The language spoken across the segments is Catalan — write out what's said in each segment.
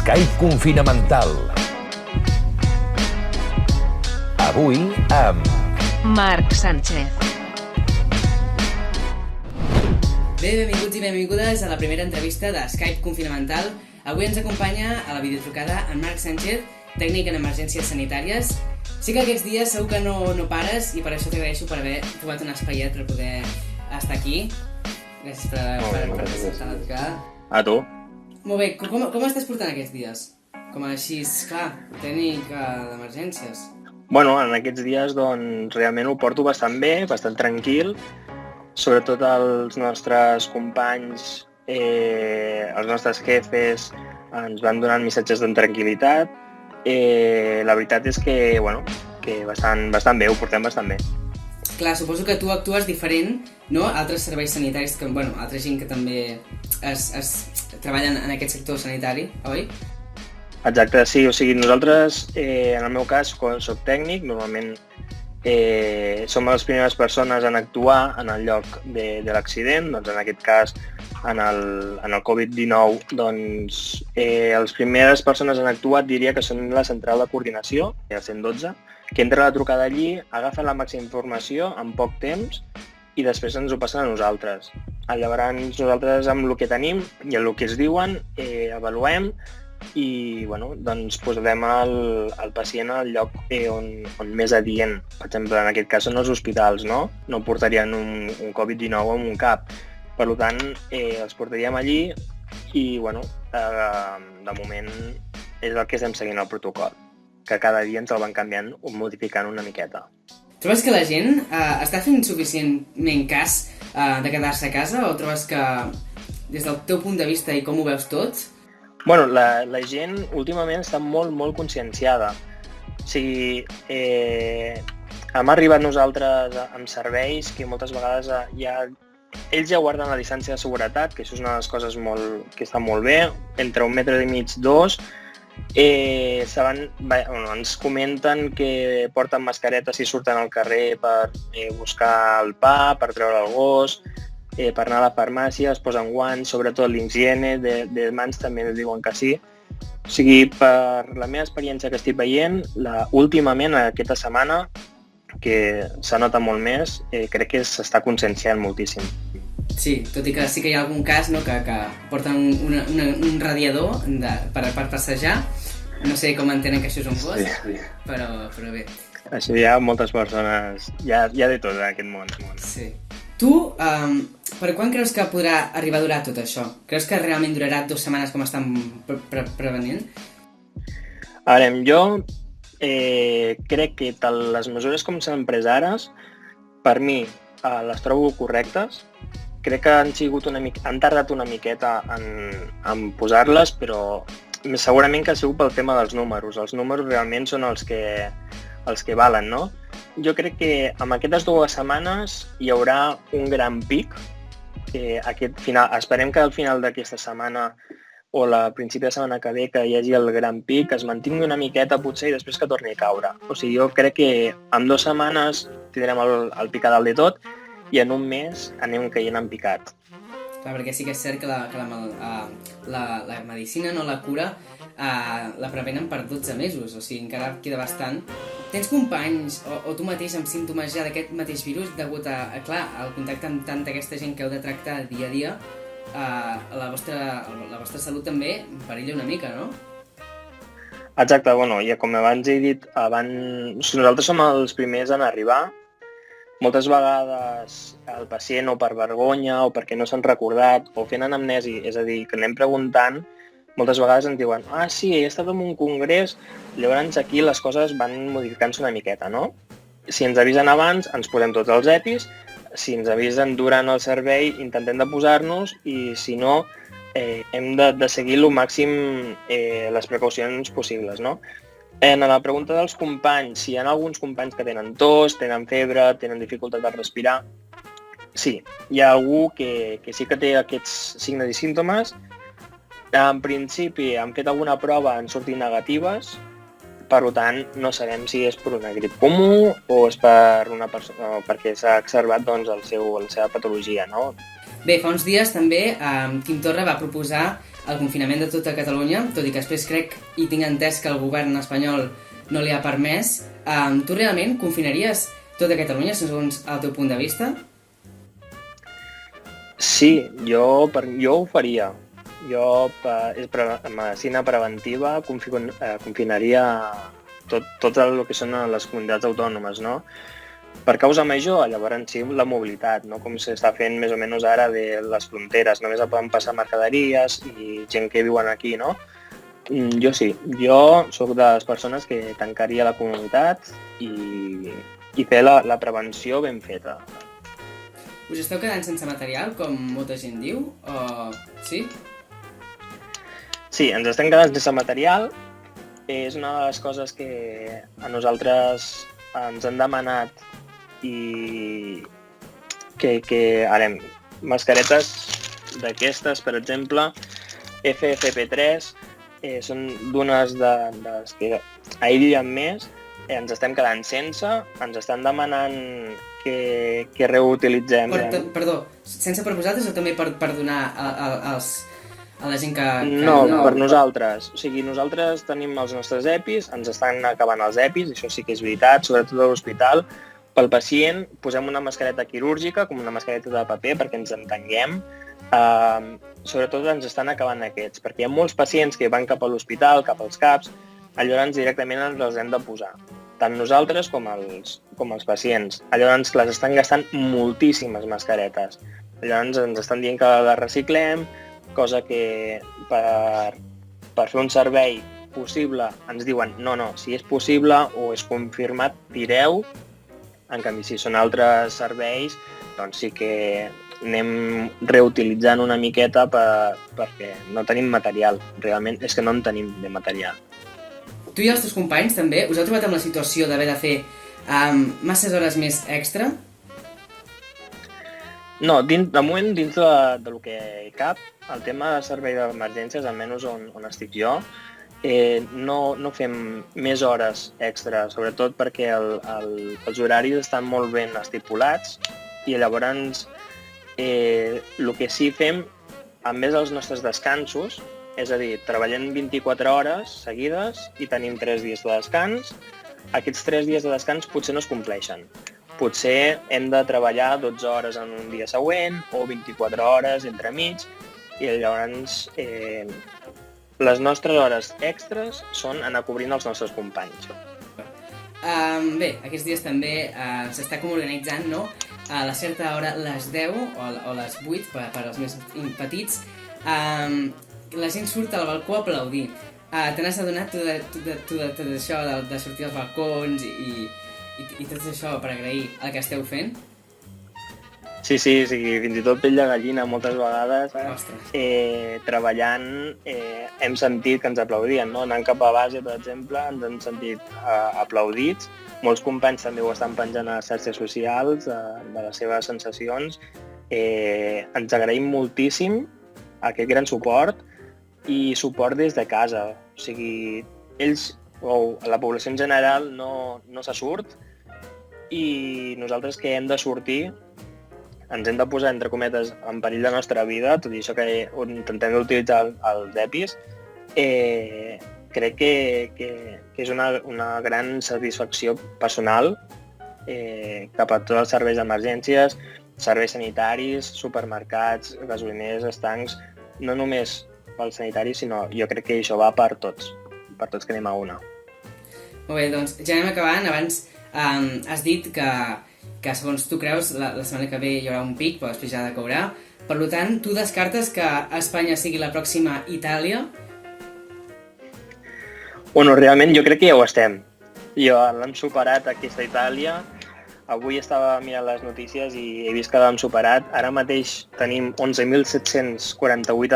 Skype Confinamental. Avui amb Marc Sánchez. Bé, benvinguts i benvingudes a la primera entrevista de Skype Confinamental. Avui ens acompanya a la videotrucada en Marc Sánchez, tècnic en emergències sanitàries. Sí que aquests dies segur que no pares i per això t'agraeixo per haver trobat un espaiet per poder estar aquí. Gràcies per acceptar la trucada. A tu. Molt bé, com estàs portant aquests dies? Com així, clar, tècnic d'emergències. Bueno, en aquests dies doncs realment ho porto bastant bé, bastant tranquil. Sobretot els nostres companys, els nostres jefes ens van donant missatges de tranquil·litat. La veritat és que, que bastant bé, ho portem bastant bé. Clar, suposo que tu actues diferent, no? Altres serveis sanitaris, altra gent que també es treballen en aquest sector sanitari, oi? Exacte, sí. O sigui, nosaltres, en el meu cas, quan soc tècnic, normalment som les primeres persones en actuar en el lloc de l'accident. Doncs en aquest cas, en el Covid-19, doncs les primeres persones en actuat diria que són la central de coordinació, el 112, que entra la trucada allí, agafen la màxima informació en poc temps i després ens ho passen a nosaltres. Llavors nosaltres amb el que tenim i el que es diuen avaluem i doncs posarem el pacient al lloc on més adient. Per exemple, en aquest cas són els hospitals, no? No portarien un Covid-19 en un CAP. Per tant, els portaríem allí i, de moment és el que estem seguint el protocol, que cada dia ens el van canviant o modificant una miqueta. Trobes que la gent està fent suficientment cas de quedar-se a casa o trobes que, des del teu punt de vista i com ho veus tot? La gent últimament està molt conscienciada. O sigui, hem arribat nosaltres amb serveis que moltes vegades ells ja guarden la distància de seguretat, que això és una de les coses que està molt bé, entre 1,5 metres, 2. Ens comenten que porten mascaretes si surten al carrer per buscar el pa, per treure el gos, per anar a la farmàcia, es posen guants, sobretot l'higiene de mans també ens diuen que sí. O sigui, per la meva experiència que estic veient, últimament, aquesta setmana, que s'ha notat molt més, crec que s'està conscienciant moltíssim. Sí, tot i que sí que hi ha algun cas, no, que porten un radiador per passejar. No sé com entenen que això és un gos, sí. però bé. Això hi ha moltes persones, hi ha de tot en aquest món. Sí. Tu, per quan creus que podrà arribar a durar tot això? Creus que realment durarà 2 setmanes com estan prevenint? A veure, jo crec que tant les mesures com s'han pres ara, per mi, les trobo correctes. Crec que han tardat una miqueta en posar-les, però segurament que ha sigut pel tema dels números. Els números realment són els que valen, no? Jo crec que amb aquestes 2 setmanes hi haurà un gran pic. Esperem que al final d'aquesta setmana o a principi de setmana que ve que hi hagi el gran pic, es mantingui una miqueta potser i després que torni a caure. O sigui, jo crec que en 2 setmanes tindrem el pic a dalt de tot i en un mes anem caient en picat. Clar, perquè sí que és cert que la medicina, no la cura, la prevenen per 12 mesos, o sigui, encara queda bastant. Tens companys o tu mateix amb símptomes ja d'aquest mateix virus degut al contacte amb tanta aquesta gent que heu de tractar dia a dia, la vostra salut també perilla una mica, no? Exacte, i com abans he dit, nosaltres som els primers en arribar. Moltes vegades el pacient o per vergonya o perquè no s'han recordat o fent anamnesi, és a dir, que anem preguntant, moltes vegades ens diuen sí, he estat en un congrés, llavors aquí les coses van modificant-se una miqueta, no? Si ens avisen abans, ens posem tots els EPIs, si ens avisen durant el servei, intentem de posar-nos i si no, hem de seguir el màxim les precaucions possibles, no? En la pregunta dels companys, si hi ha alguns companys que tenen tos, tenen febre, tenen dificultat de respirar, sí, hi ha algú que sí que té aquests signes i símptomes. En principi han fet alguna prova, han sortit negatives, per tant no sabem si és per una grip comú o és perquè s'ha exacerbat la seva patologia, no? Bé, fa uns dies també Quim Torra va proposar el confinament de tota Catalunya, tot i que després crec i tinc entès que el govern espanyol no li ha permès, tu realment confinaries tota Catalunya segons el teu punt de vista? Sí, jo ho faria. Jo, per medicina preventiva, confinaria tot el que són les comunitats autònomes, no? Per causa major, llavors sí, la mobilitat, no? Com s'està fent més o menys ara de les fronteres, només poden passar mercaderies i gent que viuen aquí, no? Jo sí, jo sóc de les persones que tancaria la comunitat i fer la prevenció ben feta. Us esteu quedant sense material, com molta gent diu, o sí? Sí, ens estem quedant sense material. És una de les coses que a nosaltres ens han demanat i que ara, mascaretes d'aquestes, per exemple, FFP3, són d'unes de les que aïllen més, ens estem quedant sense, ens estan demanant que reutilitzem. Perdó, sense per vosaltres o també per donar a la gent que... No, per nosaltres. O sigui, nosaltres tenim els nostres EPIs, ens estan acabant els EPIs, això sí que és veritat, sobretot a l'hospital. Pel pacient posem una mascareta quirúrgica, com una mascareta de paper, perquè ens entenguem. Sobretot ens estan acabant aquests, perquè hi ha molts pacients que van cap a l'hospital, cap als CAPs, llavors directament ens els hem de posar, tant nosaltres com els pacients. Llavors, clar, estan gastant moltíssimes mascaretes. Llavors ens estan dient que les reciclem, cosa que per fer un servei possible ens diuen no, si és possible o és confirmat, tireu. En canvi, si són altres serveis, doncs sí que anem reutilitzant una miqueta perquè no tenim material. Realment és que no en tenim de material. Tu i els teus companys també us heu trobat amb la situació d'haver de fer masses hores més extra? No, de moment, dins del que cap, el tema de servei d'emergències, almenys on estic jo, no fem més hores extra, sobretot perquè els horaris estan molt ben estipulats i llavors el que sí fem, a més dels nostres descansos, és a dir, treballem 24 hores seguides i tenim 3 dies de descans, aquests 3 dies de descans potser no es compleixen. Potser hem de treballar 12 hores en un dia següent o 24 hores entremig i llavors les nostres hores extres són anar cobrint els nostres companys. Bé, aquests dies també s'està com organitzant, no? A la certa hora, les 10 o les 8, per als més petits, la gent surt al balcó a aplaudir. Te n'has adonat tot això de sortir als balcons i tot això per agrair el que esteu fent? Sí, fins i tot pell de gallina moltes vegades. Treballant hem sentit que ens aplaudien, no? Anant cap a base, per exemple, ens han sentit aplaudits. Molts companys també ho estan penjant a les xarxes socials de les seves sensacions. Ens agraïm moltíssim aquest gran suport i suport des de casa. O sigui, ells o la població en general no se surt i nosaltres que hem de sortir ens hem de posar, entre cometes, en perill la nostra vida, tot i això que intentem utilitzar els EPIs, crec que és una gran satisfacció personal cap a tots els serveis d'emergències, serveis sanitaris, supermercats, gasoliners, estancs, no només pels sanitaris, sinó jo crec que això va per tots que anem a una. Molt bé, doncs ja anem acabant. Abans has dit que segons tu creus la setmana que ve hi haurà un pic, però després ja decaurà. Per tant, tu descartes que Espanya sigui la pròxima Itàlia? Bueno, realment jo crec que ja ho estem. L'hem superat aquesta Itàlia. Avui estava mirant les notícies i he vist que l'hem superat. Ara mateix tenim 11.748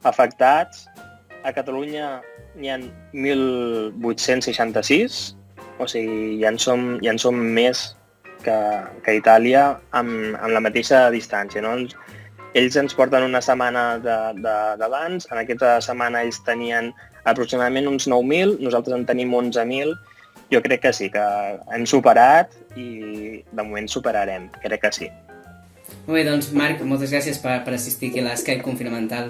afectats. A Catalunya n'hi ha 1.866, o sigui, ja en som més que Itàlia amb la mateixa distància, no? Ells ens porten una setmana d'abans, en aquesta setmana ells tenien aproximadament uns 9.000, nosaltres en tenim 11.000. Jo crec que sí, que hem superat i de moment superarem, crec que sí. Molt bé, doncs Marc, moltes gràcies per assistir aquí a l'Skype Confinamental.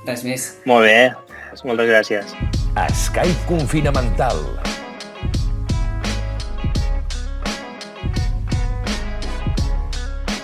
Res més. Molt bé, moltes gràcies. Skype Confinamental.